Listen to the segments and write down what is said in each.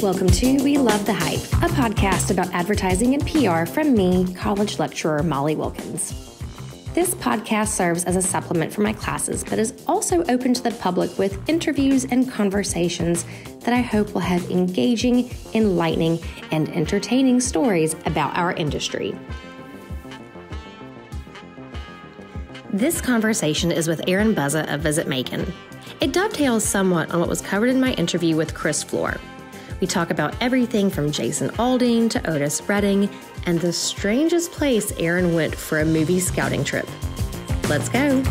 Welcome to We Love the Hype, a podcast about advertising and PR from me, college lecturer Molly Wilkins. This podcast serves as a supplement for my classes, but is also open to the public with interviews and conversations that I hope will have engaging, enlightening, and entertaining stories about our industry. This conversation is with Aaron Buzza of Visit Macon. It dovetails somewhat on what was covered in my interview with Chris Floor. We talk about everything from Jason Aldean to Otis Redding and the strangest place Aaron went for a movie scouting trip. Let's go.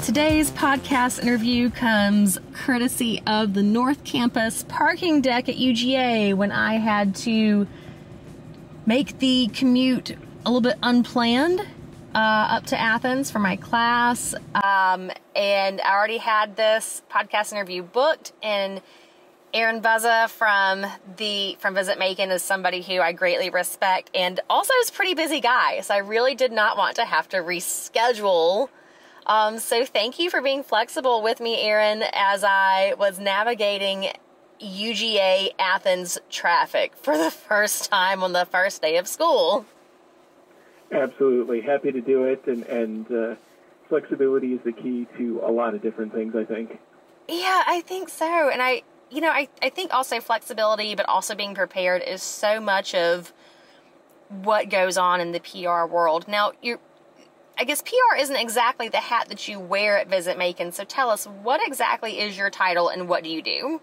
Today's podcast interview comes courtesy of the North Campus parking deck at UGA when I had to make the commute a little bit unplanned up to Athens for my class. And I already had this podcast interview booked, and Aaron Buzza from Visit Macon is somebody who I greatly respect and also is a pretty busy guy. So I really did not want to have to reschedule. So thank you for being flexible with me, Aaron, as I was navigating UGA Athens traffic for the first time on the first day of school. Absolutely. Happy to do it. And flexibility is the key to a lot of different things, I think. Yeah, I think so. And I think also flexibility, but also being prepared is so much of what goes on in the PR world. Now, I guess PR isn't exactly the hat that you wear at Visit Macon. So tell us, what exactly is your title and what do you do?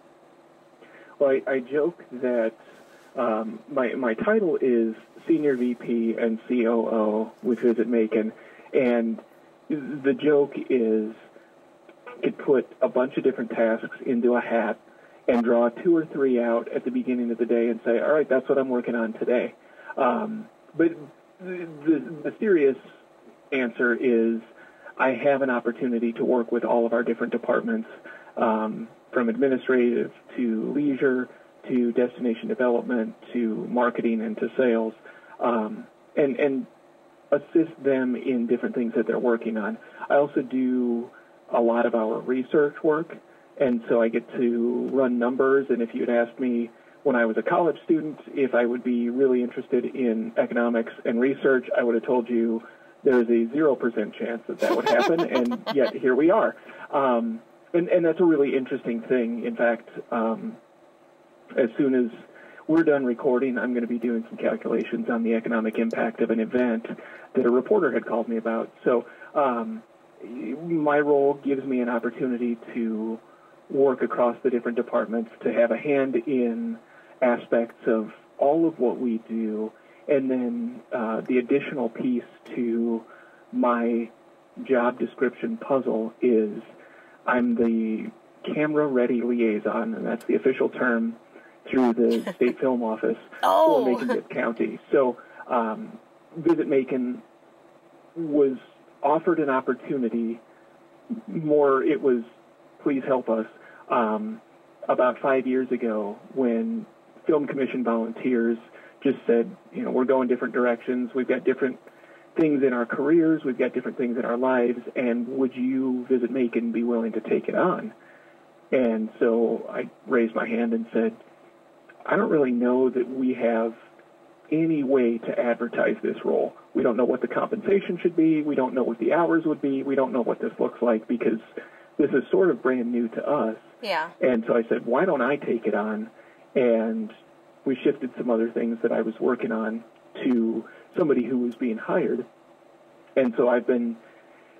Well, I joke that my title is Senior VP and COO with Visit Macon, and the joke is I could put a bunch of different tasks into a hat and draw 2 or 3 out at the beginning of the day and say, all right, that's what I'm working on today. But the serious answer is I have an opportunity to work with all of our different departments, from administrative to leisure to destination development to marketing and to sales, and assist them in different things that they're working on. I also do a lot of our research work, and so I get to run numbers, and if you'd asked me when I was a college student if I would be really interested in economics and research, I would have told you there's a 0% chance that would happen, and yet here we are. And that's a really interesting thing. In fact, as soon as we're done recording, I'm going to be doing some calculations on the economic impact of an event that a reporter had called me about. So my role gives me an opportunity to work across the different departments, to have a hand in aspects of all of what we do, and then the additional piece to my job description puzzle is I'm the camera-ready liaison, and that's the official term through the State Film Office for Macon County. So Visit Macon was offered an opportunity, more it was please help us, about 5 years ago when Film Commission volunteers just said, we're going different directions, we've got different things in our careers, we've got different things in our lives, and would you, Visit Macon, be willing to take it on? And so I raised my hand and said, I don't really know that we have any way to advertise this role. We don't know what the compensation should be. We don't know what the hours would be. We don't know what this looks like because this is sort of brand new to us. Yeah. And so I said, why don't I take it on? And we shifted some other things that I was working on to somebody who was being hired. And so I've been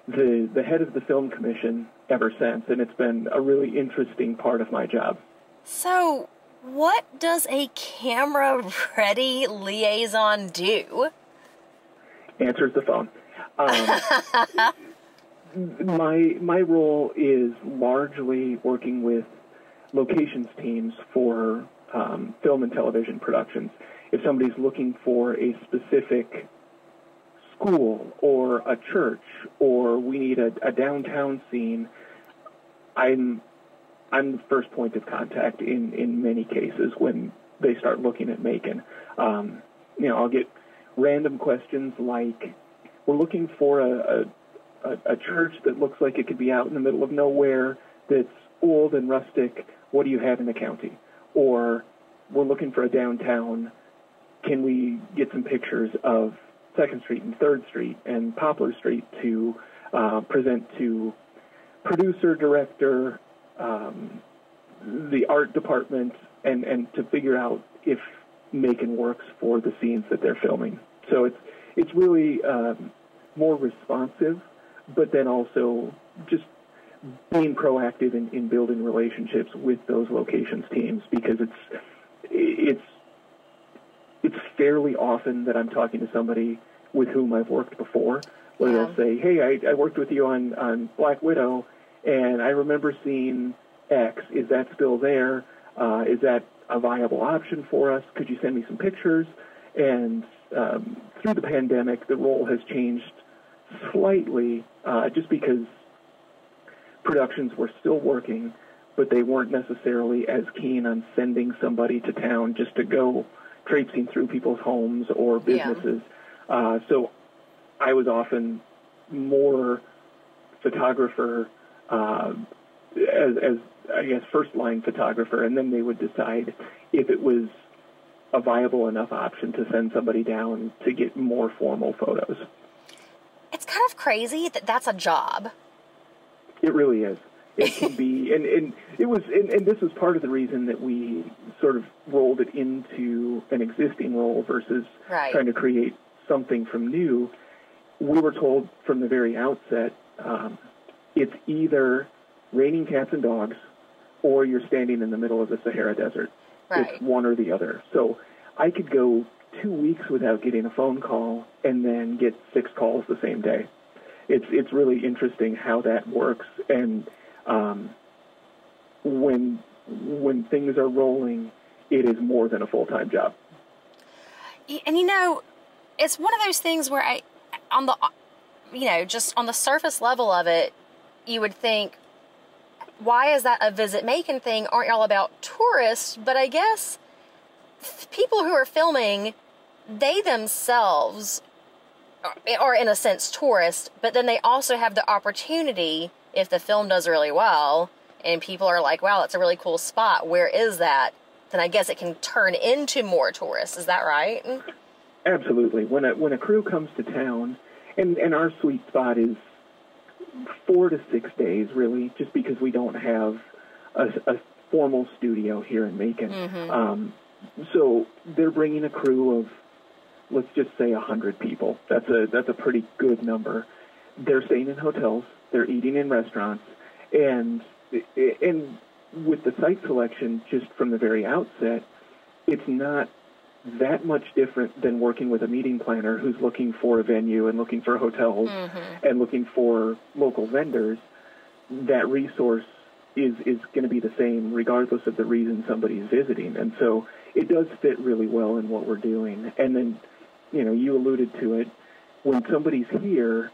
the head of the Film Commission ever since, and it's been a really interesting part of my job. So what does a camera-ready liaison do? Answers the phone. My role is largely working with locations teams for film and television productions. If somebody's looking for a specific school or a church, or we need a downtown scene, I'm the first point of contact in many cases when they start looking at Macon. I'll get random questions like, we're looking for a church that looks like it could be out in the middle of nowhere, that's old and rustic. What do you have in the county? Or we're looking for a downtown. Can we get some pictures of 2nd Street and 3rd Street and Poplar Street to present to producer, director, the art department, and to figure out if Macon works for the scenes that they're filming. So it's really more responsive, but then also just being proactive in building relationships with those locations teams, because it's fairly often that I'm talking to somebody with whom I've worked before, where they'll say, hey, I worked with you on Black Widow, and I remember seeing X. Is that still there? Is that a viable option for us? Could you send me some pictures? And through the pandemic, the role has changed slightly, just because productions were still working, but they weren't necessarily as keen on sending somebody to town just to go traipsing through people's homes or businesses. So I was often more photographer, as I guess first-line photographer, and then they would decide if it was a viable enough option to send somebody down to get more formal photos. It's kind of crazy that that's a job. It really is. It can be, and it was, and this was part of the reason that we sort of rolled it into an existing role versus trying to create something from new. We were told from the very outset, it's either raining cats and dogs, or you're standing in the middle of the Sahara Desert. Right. It's one or the other. So I could go 2 weeks without getting a phone call and then get 6 calls the same day. It's really interesting how that works, and when things are rolling, it is more than a full-time job. And it's one of those things where just on the surface level of it, you would think, why is that a Visit Macon thing? Aren't y'all about tourists? But I guess people who are filming, they themselves are in a sense tourists, but then they also have the opportunity, if the film does really well and people are like, wow, that's a really cool spot, where is that? Then I guess it can turn into more tourists. Is that right? Absolutely. When a crew comes to town, and our sweet spot is 4 to 6 days, really, just because we don't have a formal studio here in Macon. Mm-hmm. So they're bringing a crew of, let's just say, 100 people. That's a pretty good number. They're staying in hotels. They're eating in restaurants. And with the site selection, just from the very outset, it's not that much different than working with a meeting planner who's looking for a venue and looking for hotels and looking for local vendors. That resource is going to be the same regardless of the reason somebody's visiting. And so it does fit really well in what we're doing. And then, you alluded to it, when somebody's here,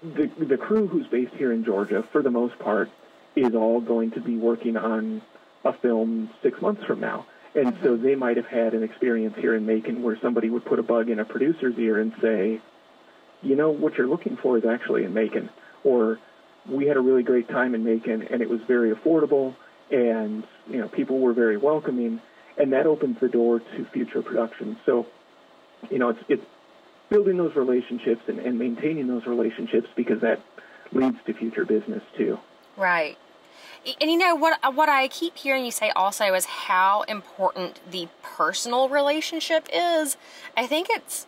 the crew who's based here in Georgia, for the most part, is all going to be working on a film 6 months from now. And so they might have had an experience here in Macon where somebody would put a bug in a producer's ear and say, what you're looking for is actually in Macon. Or, we had a really great time in Macon, and it was very affordable, and, people were very welcoming, and that opens the door to future productions. So, it's building those relationships and maintaining those relationships, because that leads to future business, too. Right. And what I keep hearing you say also is how important the personal relationship is. I think it's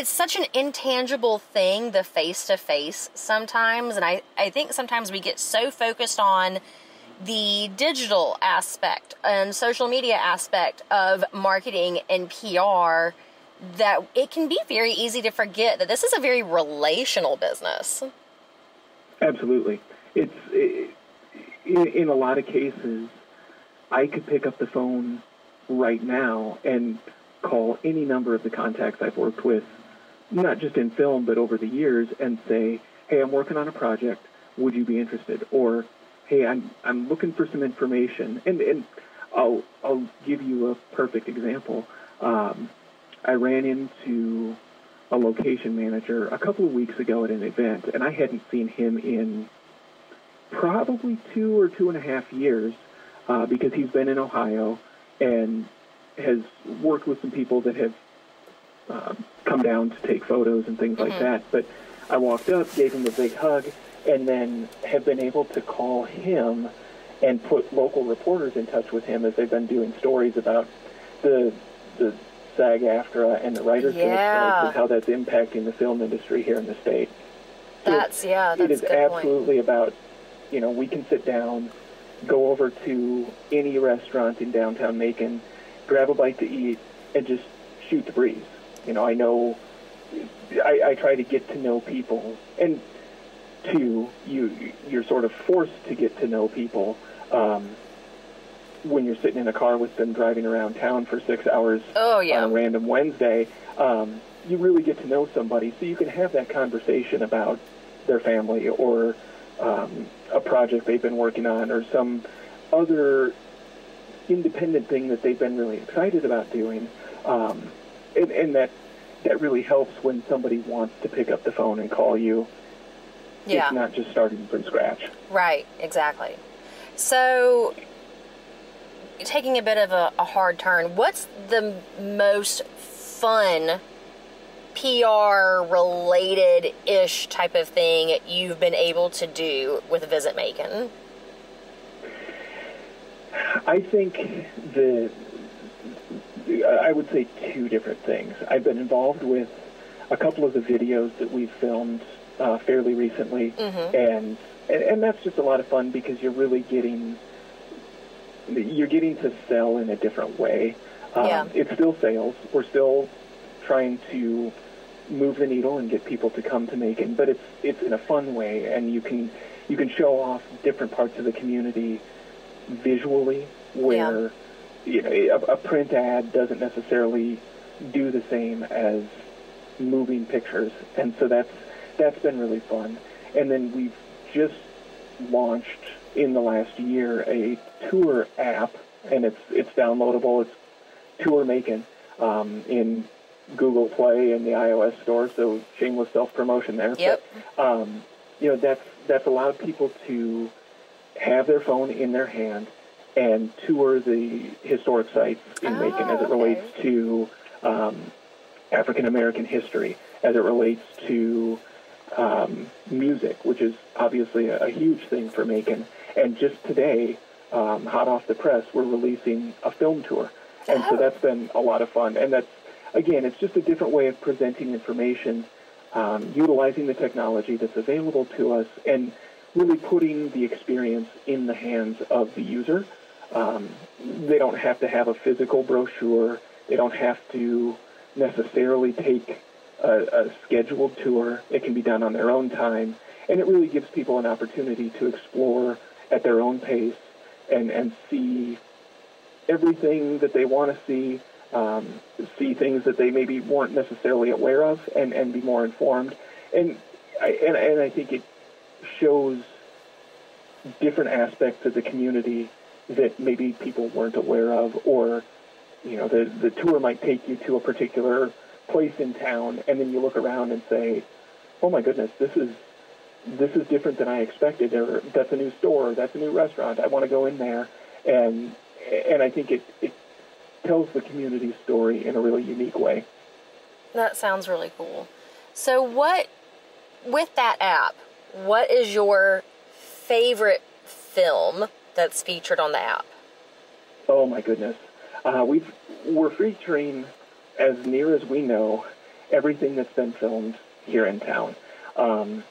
such an intangible thing, the face-to-face sometimes. And I think sometimes we get so focused on the digital aspect and social media aspect of marketing and PR that it can be very easy to forget that this is a very relational business. Absolutely. In a lot of cases, I could pick up the phone right now and call any number of the contacts I've worked with, not just in film, but over the years, and say, hey, I'm working on a project. Would you be interested? Or, hey, I'm looking for some information. And I'll give you a perfect example. I ran into a location manager a couple of weeks ago at an event, and I hadn't seen him in probably 2 or 2.5 years because he's been in Ohio and has worked with some people that have come down to take photos and things like that. But I walked up, gave him a big hug, and then have been able to call him and put local reporters in touch with him as they've been doing stories about the SAG-AFTRA and the writers' strikes and how that's impacting the film industry here in the state. So that's it is a good absolutely point. About, we can sit down, go over to any restaurant in downtown Macon, grab a bite to eat, and just shoot the breeze. I know I try to get to know people, and two, you're sort of forced to get to know people when you're sitting in a car with them driving around town for 6 hours on a random Wednesday. You really get to know somebody, so you can have that conversation about their family or a project they've been working on or some other independent thing that they've been really excited about doing. And that really helps when somebody wants to pick up the phone and call you. Yeah. It's not just starting from scratch. Right, exactly. So, taking a bit of a hard turn, what's the most fun PR-related-ish type of thing you've been able to do with Visit Macon? I think I would say two different things. I've been involved with a couple of the videos that we've filmed fairly recently, and that's just a lot of fun because you're really getting to sell in a different way. It's still sales. We're still trying to move the needle and get people to come to Macon, but it's in a fun way, and you can show off different parts of the community visually where a print ad doesn't necessarily do the same as moving pictures, and so that's been really fun. And then we've just launched in the last year a tour app, and it's downloadable. It's Tour Macon in Google Play and the iOS store, so shameless self-promotion there. Yep. But, that's allowed people to have their phone in their hand and tour the historic sites in Macon as it relates to African-American history, as it relates to music, which is obviously a huge thing for Macon. And just today, hot off the press, we're releasing a film tour. And so that's been a lot of fun. And that's, again, it's just a different way of presenting information, utilizing the technology that's available to us, and really putting the experience in the hands of the user. They don't have to have a physical brochure. They don't have to necessarily take a scheduled tour. It can be done on their own time, and it really gives people an opportunity to explore at their own pace and see everything that they want to see things that they maybe weren't necessarily aware of, and be more informed. And I think it shows different aspects of the community that maybe people weren't aware of, or the tour might take you to a particular place in town, and then you look around and say, oh my goodness, this is different than I expected, or that's a new store, that's a new restaurant, I want to go in there. And I think it tells the community story in a really unique way. That sounds really cool. So with that app, what is your favorite film that's featured on the app? Oh my goodness. We're featuring, as near as we know, everything that's been filmed here in town. And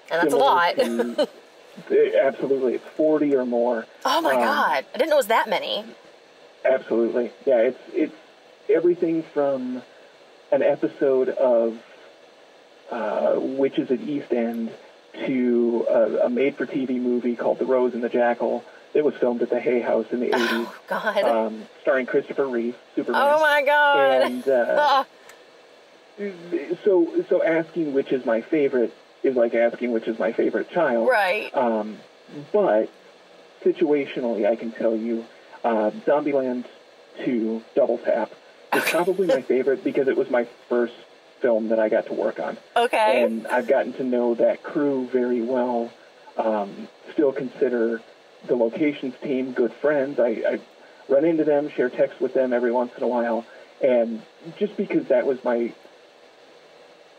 that's a lot. Absolutely. It's 40 or more. Oh my God. I didn't know it was that many. Absolutely. Yeah, it's everything from an episode of Witches at East End to a made-for-TV movie called The Rose and the Jackal that was filmed at the Hay House in the 80s. Oh, God. Starring Christopher Reeve, Superman. Oh, my God. And so asking which is my favorite is like asking which is my favorite child. Right. But situationally, I can tell you, Zombieland 2 Double Tap is probably my favorite because it was my first film that I got to work on. Okay. And I've gotten to know that crew very well. Still consider the locations team good friends. I run into them, share texts with them every once in a while. And just because that was my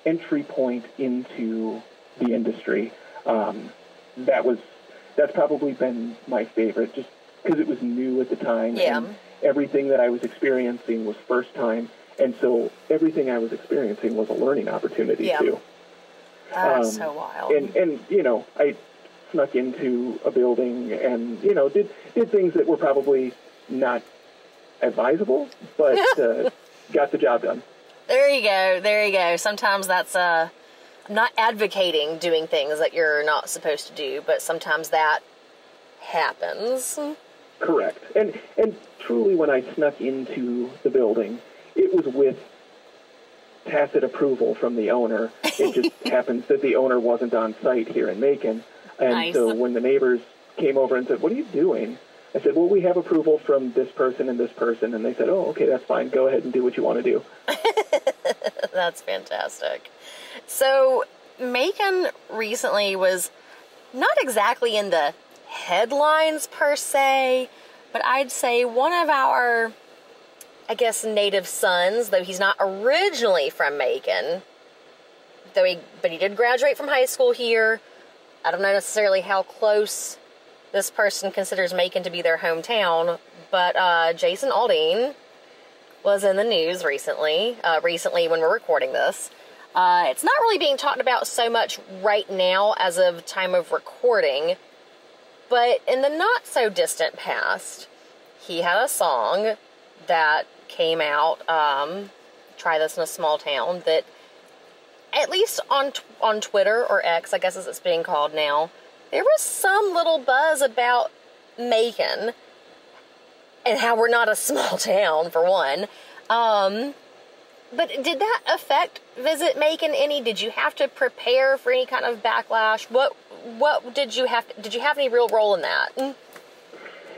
entry point into the industry, that's probably been my favorite, just because it was new at the time. Yeah. And everything that I was experiencing was first time, and so everything I was experiencing was a learning opportunity too. That's so wild. And I snuck into a building and did things that were probably not advisable, but got the job done. There you go. Sometimes that's I'm not advocating doing things that you're not supposed to do, but sometimes that happens. Correct. And truly, when I snuck into the building, it was with tacit approval from the owner. It just happens that the owner wasn't on site here in Macon. And Nice. So when the neighbors came over and said, "What are you doing?" I said, "Well, we have approval from this person and this person." And they said, "Oh, okay, that's fine. Go ahead and do what you want to do." That's fantastic. So Macon recently was not exactly in the headlines per se, but I'd say one of our, I guess, native sons, though he's not originally from Macon, but he did graduate from high school here. I don't know necessarily how close this person considers Macon to be their hometown, but Jason Aldean was in the news recently when we're recording this. It's not really being talked about so much right now as of time of recording, but in the not-so-distant past, he had a song that came out, Try This in a Small Town, that at least on Twitter, or X, I guess as it's being called now, there was some little buzz about Macon and how we're not a small town, for one. But did that affect Visit Macon any? Did you have to prepare for any kind of backlash? What did you have any real role in that?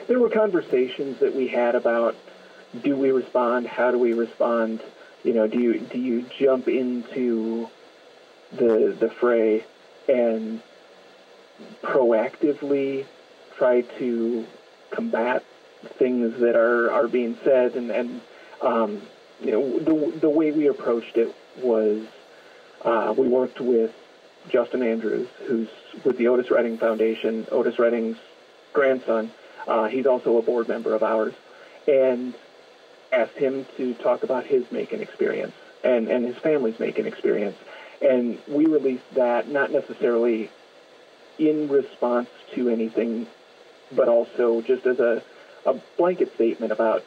There were conversations that we had about, do we respond? How do we respond? Do you jump into the fray and proactively try to combat things that are being said, and the way we approached it was we worked with Justin Andrews, who's with the Otis Redding Foundation, Otis Redding's grandson. He's also a board member of ours, and asked him to talk about his Macon experience and his family's Macon experience. And we released that not necessarily in response to anything, but also just as a blanket statement about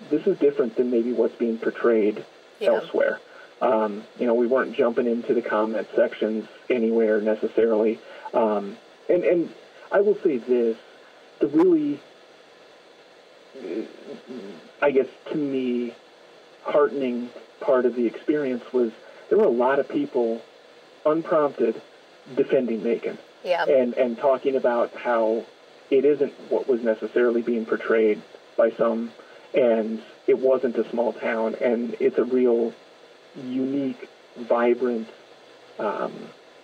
this is different than maybe what's being portrayed elsewhere. We weren't jumping into the comment sections anywhere necessarily. And I will say this, the really, I guess to me, heartening part of the experience was there were a lot of people, unprompted, defending Macon. Yeah. And talking about how it isn't what was necessarily being portrayed by some, and it wasn't a small town, and it's a real unique, vibrant,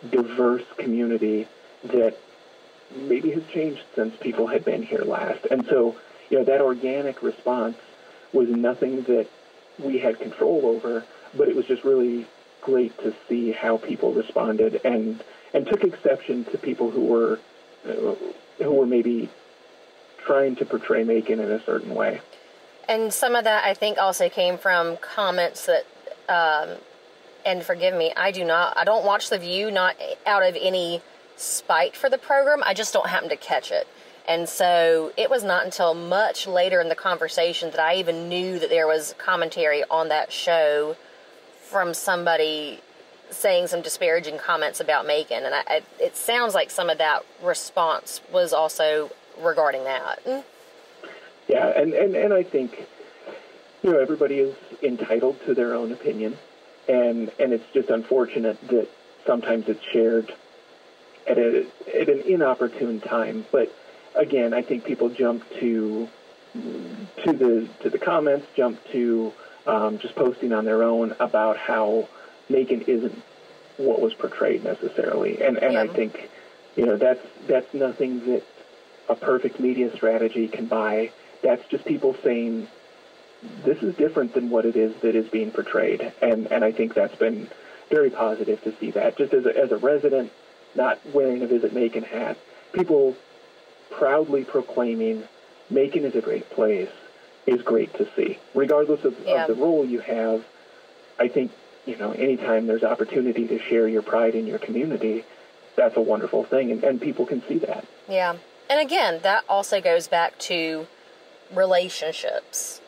diverse community that maybe has changed since people had been here last. And so, that organic response was nothing that we had control over, but it was just really great to see how people responded and took exception to people who were maybe trying to portray Macon in a certain way. And some of that, I think, also came from comments that, and forgive me, I don't watch The View, not out of any spite for the program, I just don't happen to catch it. And so it was not until much later in the conversation that I even knew that there was commentary on that show from somebody saying some disparaging comments about Macon. And it sounds like some of that response was also regarding that. Yeah, and I think, everybody is entitled to their own opinion. And it's just unfortunate that sometimes it's shared at an inopportune time. But again, I think people jump to the comments, jump to just posting on their own about how Macon isn't what was portrayed necessarily. And I think, that's nothing that a perfect media strategy can buy. That's just people saying, this is different than what it is that is being portrayed. And I think that's been very positive to see that. Just as a resident, not wearing a Visit Macon hat, people proudly proclaiming Macon is a great place is great to see. Regardless of the role you have, I think, anytime there's opportunity to share your pride in your community, that's a wonderful thing, and people can see that. Yeah. And again, that also goes back to relationships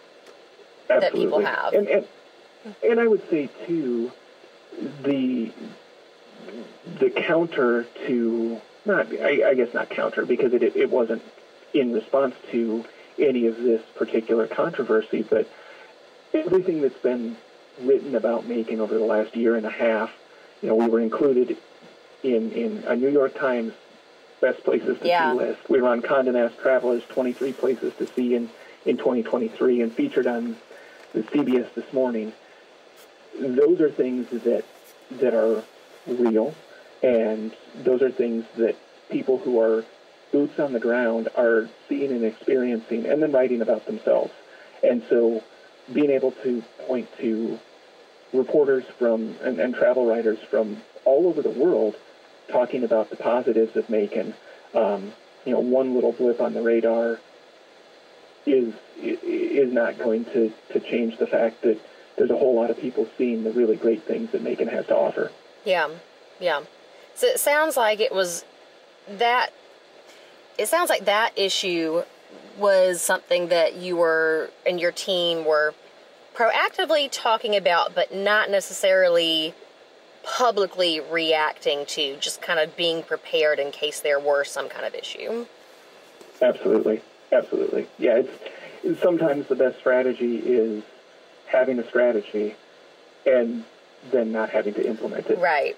that people have. And I would say, too, the counter to, I guess not counter, because it wasn't in response to any of this particular controversy, but everything that's been written about Macon over the last year and a half, we were included in a New York Times Best Places to See list. We were on Condé Nast Traveler's 23 Places to See in 2023 and featured on the CBS This Morning. Those are things that are real, and those are things that people who are boots on the ground are seeing and experiencing and then writing about themselves. And so being able to point to reporters from and travel writers from all over the world talking about the positives of Macon, one little blip on the radar is not going to change the fact that there's a whole lot of people seeing the really great things that Macon has to offer. Yeah. So it sounds like that issue was something that you were and your team were proactively talking about, but not necessarily publicly reacting to, just kind of being prepared in case there were some kind of issue. Absolutely. Yeah, it's sometimes the best strategy is having a strategy and then not having to implement it. Right.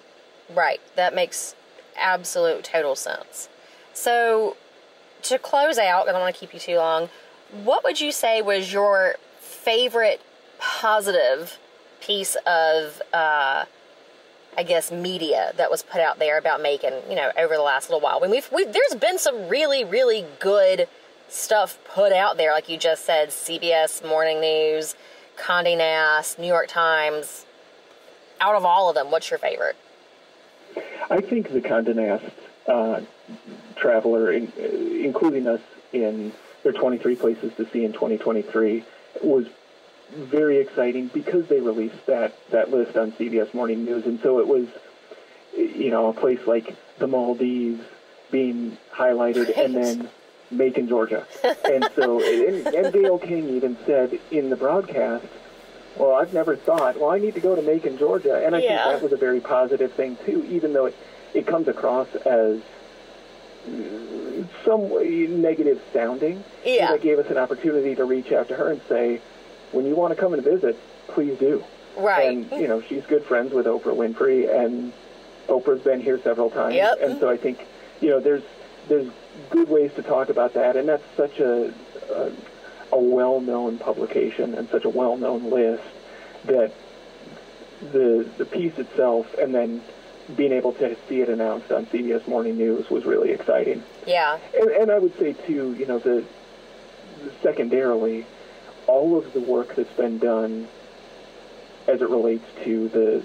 That makes absolute total sense. So, to close out, I don't want to keep you too long, what would you say was your favorite positive piece of, media that was put out there about Macon, over the last little while? We've there's been some really, really good stuff put out there, like you just said, CBS Morning News, Condé Nast, New York Times. Out of all of them, what's your favorite? I think the Condé Nast Traveler, including us in their 23 Places to See in 2023, was very exciting because they released that list on CBS Morning News. And so it was, a place like the Maldives being highlighted, right, and then Macon, Georgia. And so, and Dale King even said in the broadcast, well, I've never thought, I need to go to Macon, Georgia. And I think that was a very positive thing, too, even though it comes across as some way negative sounding. Yeah. That gave us an opportunity to reach out to her and say, when you want to come and visit, please do. Right. And, she's good friends with Oprah Winfrey, and Oprah's been here several times. Yep. And so I think, there's good ways to talk about that, and that's such a well-known publication and such a well-known list that the piece itself and then being able to see it announced on CBS Morning News was really exciting. Yeah. And I would say, too, the secondarily, all of the work that's been done as it relates to the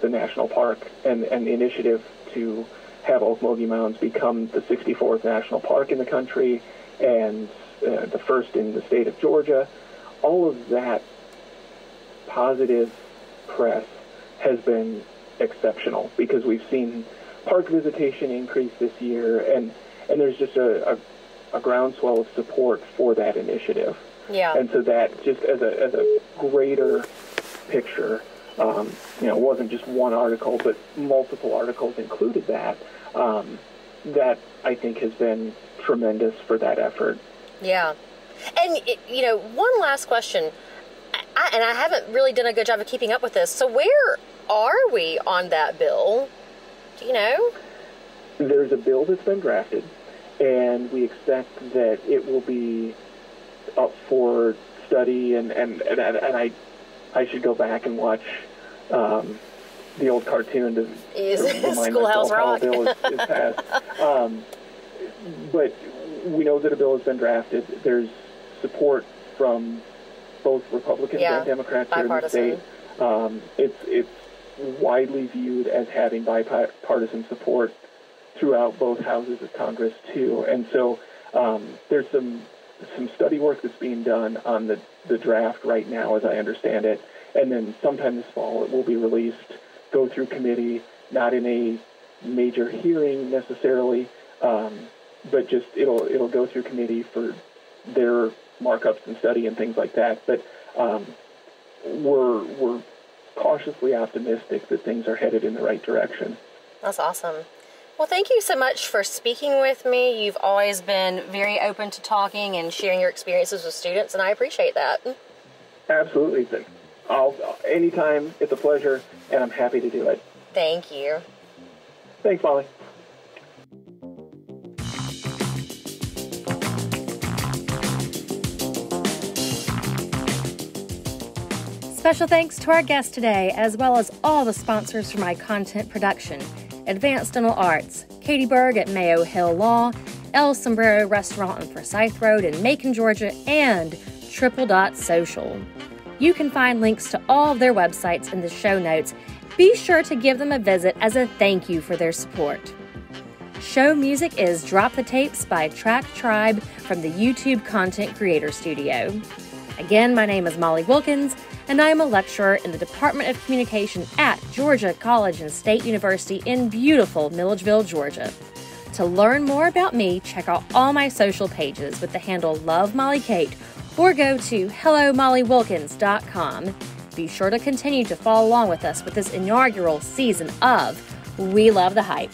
national park and the initiative to have Okmulgee Mounds become the 64th national park in the country and the first in the state of Georgia, all of that positive press has been exceptional because we've seen park visitation increase this year, and there's just a groundswell of support for that initiative. Yeah. And so that just as a greater picture, it wasn't just one article, but multiple articles included that. That I think has been tremendous for that effort. Yeah. And, one last question, and I haven't really done a good job of keeping up with this. So where are we on that bill? Do you know? There's a bill that's been drafted, and we expect that it will be up for study, and I I should go back and watch the old cartoon to remind Schoolhouse myself how Rock. a bill is passed. But we know that a bill has been drafted. There's support from both Republicans and Democrats here in the state. It's widely viewed as having bipartisan support throughout both houses of Congress too. And so there's some study work that's being done on the draft right now, as I understand it. And then sometime this fall it will be released, go through committee, not in a major hearing necessarily, but just it'll go through committee for their markups and study and things like that. But we're cautiously optimistic that things are headed in the right direction. That's awesome. Well, thank you so much for speaking with me. You've always been very open to talking and sharing your experiences with students, and I appreciate that. Absolutely. Anytime, it's a pleasure, and I'm happy to do it. Thank you. Thanks, Molly. Special thanks to our guest today, as well as all the sponsors for my content production. Advanced Dental Arts, Katie Berg at Mayo Hill Law, El Sombrero Restaurant on Forsyth Road in Macon, Georgia, and Triple Dot Social. You can find links to all of their websites in the show notes. Be sure to give them a visit as a thank you for their support. Show music is Drop the Tapes by Track Tribe from the YouTube Content Creator Studio. Again, my name is Molly Wilkins, and I am a lecturer in the Department of Communication at Georgia College and State University in beautiful Milledgeville, Georgia. To learn more about me, check out all my social pages with the handle LoveMollyKate or go to HelloMollyWilkins.com. Be sure to continue to follow along with us with this inaugural season of We Love the Hype.